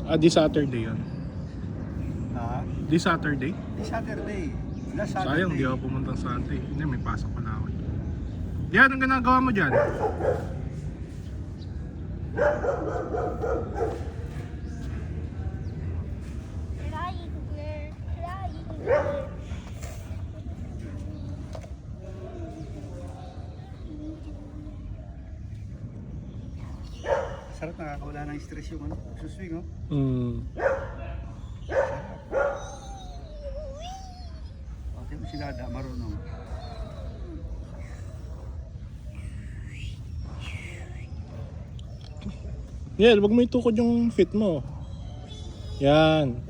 This Saturday yan. Ha? This Saturday? This Saturday. Last Saturday. Sayang, di ako pumunta sa Sunday. Hindi, may pasok pala ako. Yan, ang ginagawa mo dyan? Sarap, nakakawala ng stress yung ano, suswing, oh. Okay mo si Dada, marunong. Yan, wag mo itukod yung fit mo. Yan.